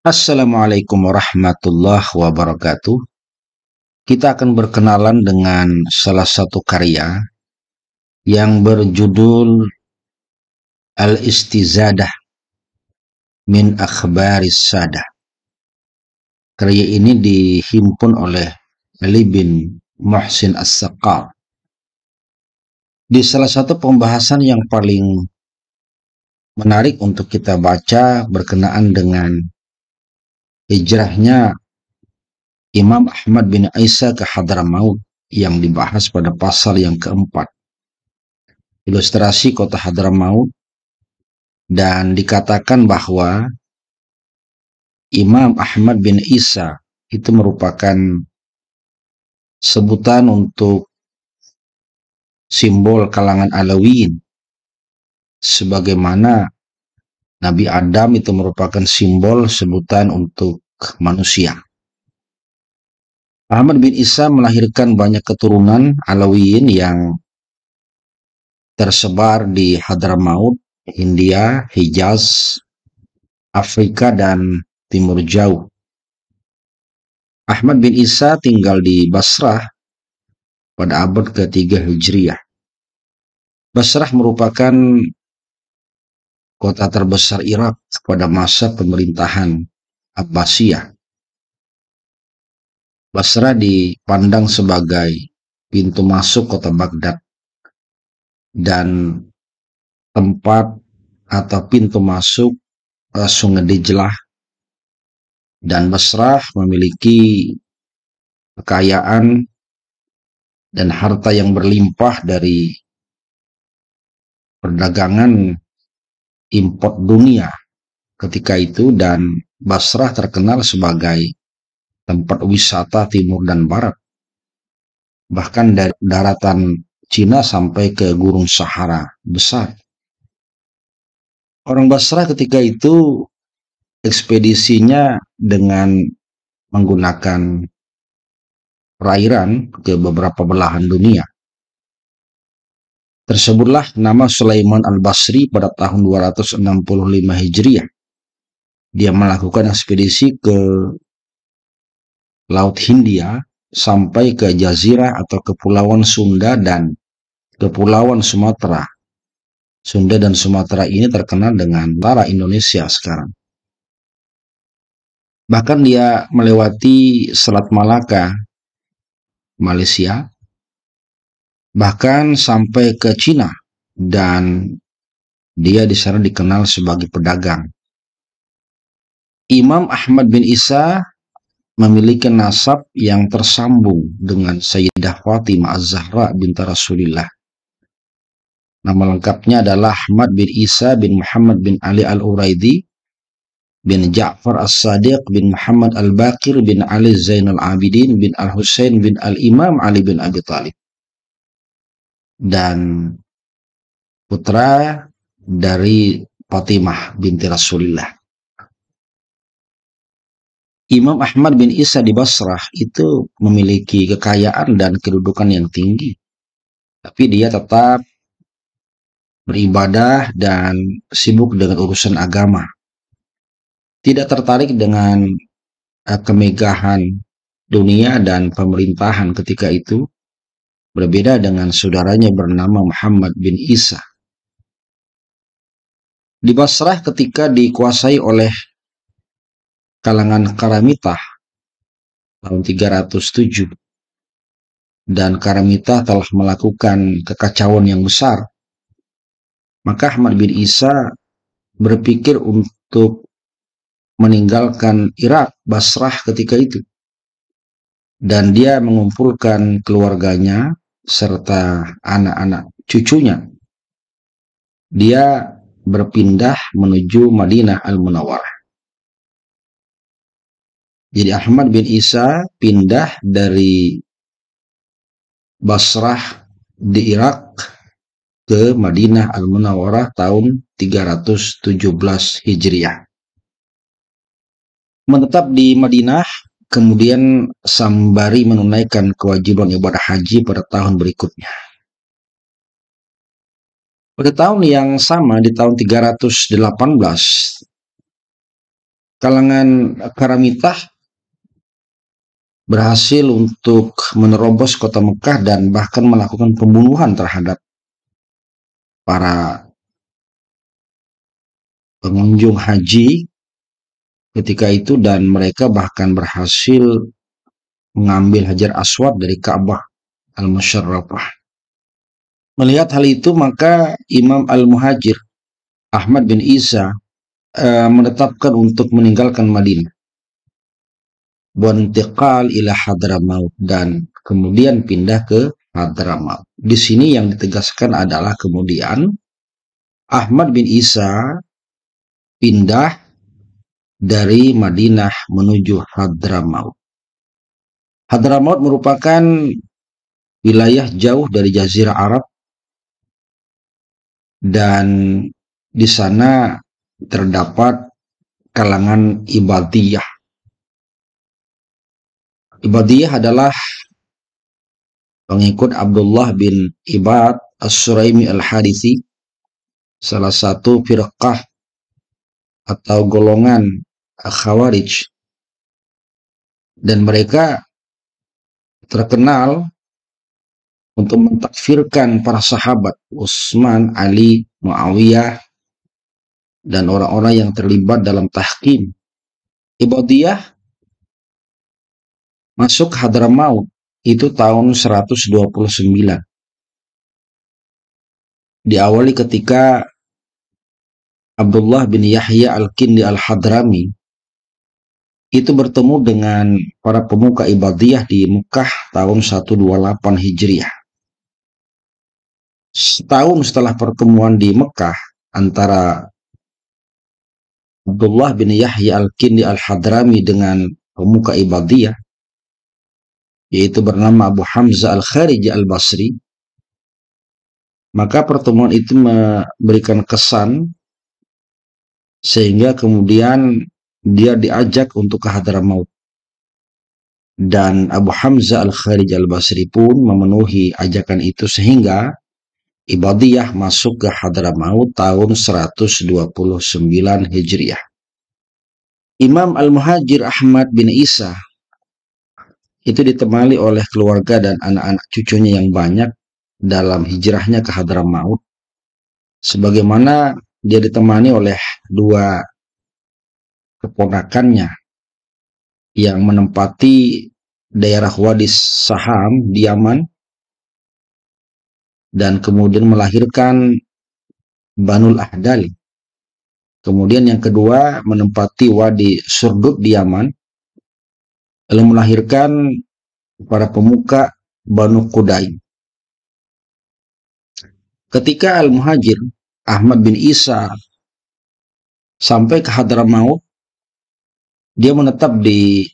Assalamualaikum warahmatullahi wabarakatuh. Kita akan berkenalan dengan salah satu karya yang berjudul Al-Istizadah min Akhbaris Sadah. Karya ini dihimpun oleh Ali bin Muhsin As-Saqaf. Di salah satu pembahasan yang paling menarik untuk kita baca berkenaan dengan hijrahnya Imam Ahmad bin Isa ke Hadramaut yang dibahas pada pasal yang keempat. Ilustrasi kota Hadramaut, dan dikatakan bahwa Imam Ahmad bin Isa itu merupakan sebutan untuk simbol kalangan Alawiyin, sebagaimana Nabi Adam itu merupakan simbol sebutan untuk manusia. Ahmad bin Isa melahirkan banyak keturunan Alawiyin yang tersebar di Hadramaut, Hindia, Hijaz, Afrika, dan Timur Jauh. Ahmad bin Isa tinggal di Basrah pada abad ke-3 Hijriah. Basrah merupakan kota terbesar Irak pada masa pemerintahan Abbasiyah. Basrah dipandang sebagai pintu masuk kota Baghdad dan tempat atau pintu masuk Sungai Dijlah, dan Basrah memiliki kekayaan dan harta yang berlimpah dari perdagangan import dunia ketika itu, dan Basrah terkenal sebagai tempat wisata timur dan barat, bahkan dari daratan Cina sampai ke Gurun Sahara besar. Orang Basrah ketika itu ekspedisinya dengan menggunakan perairan ke beberapa belahan dunia. Tersebutlah nama Sulaiman Al-Basri pada tahun 265 Hijriah. Dia melakukan ekspedisi ke Laut Hindia sampai ke Jazirah atau Kepulauan Sunda dan Kepulauan Sumatera. Sunda dan Sumatera ini terkenal dengan utara Indonesia sekarang. Bahkan dia melewati Selat Malaka, Malaysia, bahkan sampai ke Cina, dan dia di sana dikenal sebagai pedagang. Imam Ahmad bin Isa memiliki nasab yang tersambung dengan Sayyidah Fatimah Az-Zahra binti Rasulillah. Nama lengkapnya adalah Ahmad bin Isa bin Muhammad bin Ali Al-Uraidi bin Ja'far As-Sadiq bin Muhammad Al-Baqir bin Ali Zainal Abidin bin Al-Husain bin Al-Imam Ali bin Abi Thalib, dan putra dari Fatimah binti Rasulillah. Imam Ahmad bin Isa di Basrah itu memiliki kekayaan dan kedudukan yang tinggi, tapi dia tetap beribadah dan sibuk dengan urusan agama. Tidak tertarik dengan kemegahan dunia dan pemerintahan ketika itu, berbeda dengan saudaranya bernama Muhammad bin Isa. Di Basrah ketika dikuasai oleh kalangan Karamitah tahun 307, dan Karamitah telah melakukan kekacauan yang besar, maka Ahmad bin Isa berpikir untuk meninggalkan Irak, Basrah ketika itu, dan dia mengumpulkan keluarganya serta anak-anak cucunya. Dia berpindah menuju Madinah Al-Munawwarah. Jadi Ahmad bin Isa pindah dari Basrah di Irak ke Madinah Al-Munawwarah tahun 317 Hijriah. Menetap di Madinah, kemudian sembari menunaikan kewajiban ibadah haji pada tahun berikutnya. Pada tahun yang sama, di tahun 318, kalangan Karamitah berhasil untuk menerobos kota Mekah dan bahkan melakukan pembunuhan terhadap para pengunjung haji ketika itu, dan mereka bahkan berhasil mengambil Hajar Aswad dari Ka'bah Al-Musyarrafah. Melihat hal itu, maka Imam Al-Muhajir Ahmad bin Isa menetapkan untuk meninggalkan Madinah, wantiqal ila Hadramaut, dan kemudian pindah ke Hadramaut. Di sini yang ditegaskan adalah kemudian Ahmad bin Isa pindah dari Madinah menuju Hadramaut. Hadramaut merupakan wilayah jauh dari Jazirah Arab, dan di sana terdapat kalangan Ibadiyah. Ibadiyah adalah pengikut Abdullah bin Ibad As-Suraimi Al-Harithi, salah satu firqah atau golongan Khawarij, dan mereka terkenal untuk mentakfirkan para sahabat Utsman, Ali, Muawiyah, dan orang-orang yang terlibat dalam tahkim. Ibadiyah masuk Hadramaut itu tahun 129. Diawali ketika Abdullah bin Yahya Al-Kindi Al-Hadrami itu bertemu dengan para pemuka Ibadiyah di Mekah tahun 128 Hijriah. Setahun setelah pertemuan di Mekah antara Abdullah bin Yahya Al-Kindi Al-Hadrami dengan pemuka Ibadiyah, yaitu bernama Abu Hamzah Al-Khariji Al-Basri, maka pertemuan itu memberikan kesan sehingga kemudian dia diajak untuk ke Hadramaut, dan Abu Hamzah Al-Khariji Al-Basri pun memenuhi ajakan itu sehingga Ibadiyah masuk ke Hadramaut tahun 129 Hijriah. Imam Al-Muhajir Ahmad bin Isa itu ditemani oleh keluarga dan anak-anak cucunya yang banyak dalam hijrahnya ke Hadramaut, sebagaimana dia ditemani oleh dua keponakannya yang menempati daerah Wadi Saham di Yaman dan kemudian melahirkan Banul Ahdali. Kemudian yang kedua menempati Wadi Surdut di Yaman, lalu melahirkan para pemuka Banu Qudaim. Ketika Al-Muhajir Ahmad bin Isa sampai ke Hadramaut, dia menetap di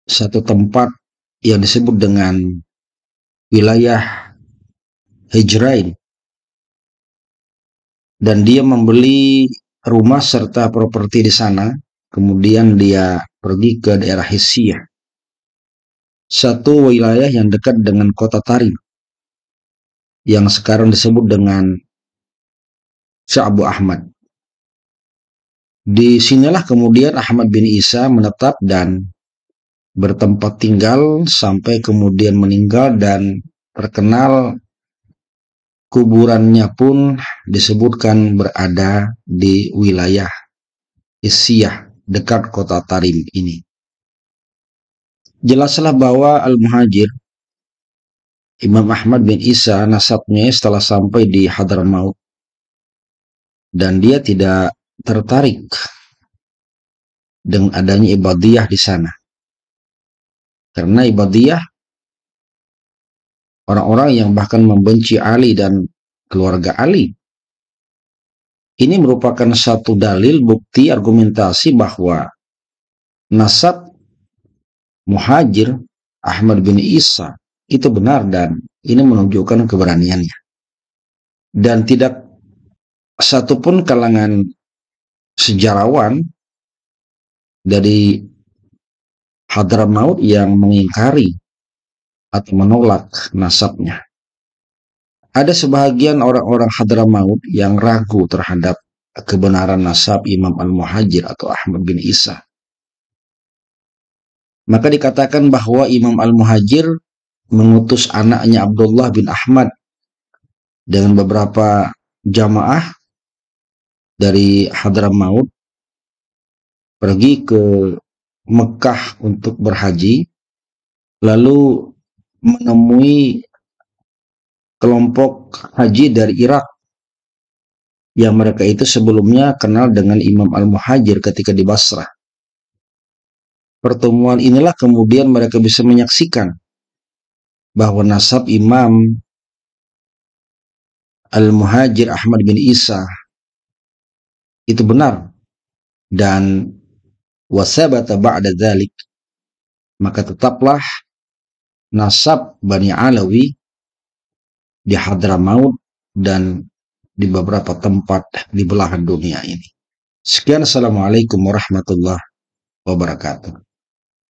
satu tempat yang disebut dengan wilayah Hijrain, dan dia membeli rumah serta properti di sana. Kemudian dia pergi ke daerah Hisiyah, satu wilayah yang dekat dengan kota Tarim yang sekarang disebut dengan Sya'bu Ahmad. Di sinilah kemudian Ahmad bin Isa menetap dan bertempat tinggal sampai kemudian meninggal, dan terkenal kuburannya pun disebutkan berada di wilayah Hisiyah dekat kota Tarim ini. Jelaslah bahwa Al-Muhajir Imam Ahmad bin Isa nasabnya setelah sampai di Hadramaut, dan dia tidak tertarik dengan adanya Ibadiyah di sana, karena Ibadiyah orang-orang yang bahkan membenci Ali dan keluarga Ali. Ini merupakan satu dalil bukti argumentasi bahwa nasab Muhajir Ahmad bin Isa itu benar, dan ini menunjukkan keberaniannya. Dan tidak satupun kalangan sejarawan dari Hadramaut yang mengingkari atau menolak nasabnya. Ada sebahagian orang-orang Hadramaut yang ragu terhadap kebenaran nasab Imam Al-Muhajir atau Ahmad bin Isa. Maka dikatakan bahwa Imam Al-Muhajir mengutus anaknya Abdullah bin Ahmad dengan beberapa jamaah dari Hadramaut pergi ke Mekah untuk berhaji, lalu menemui kelompok haji dari Irak yang mereka itu sebelumnya kenal dengan Imam Al-Muhajir ketika di Basrah. Pertemuan inilah kemudian mereka bisa menyaksikan bahwa nasab Imam Al-Muhajir Ahmad bin Isa itu benar, dan wasabata ba'da dzalik, maka tetaplah nasab Bani Alawi di Hadramaut dan di beberapa tempat di belahan dunia ini. Sekian, assalamualaikum warahmatullahi wabarakatuh.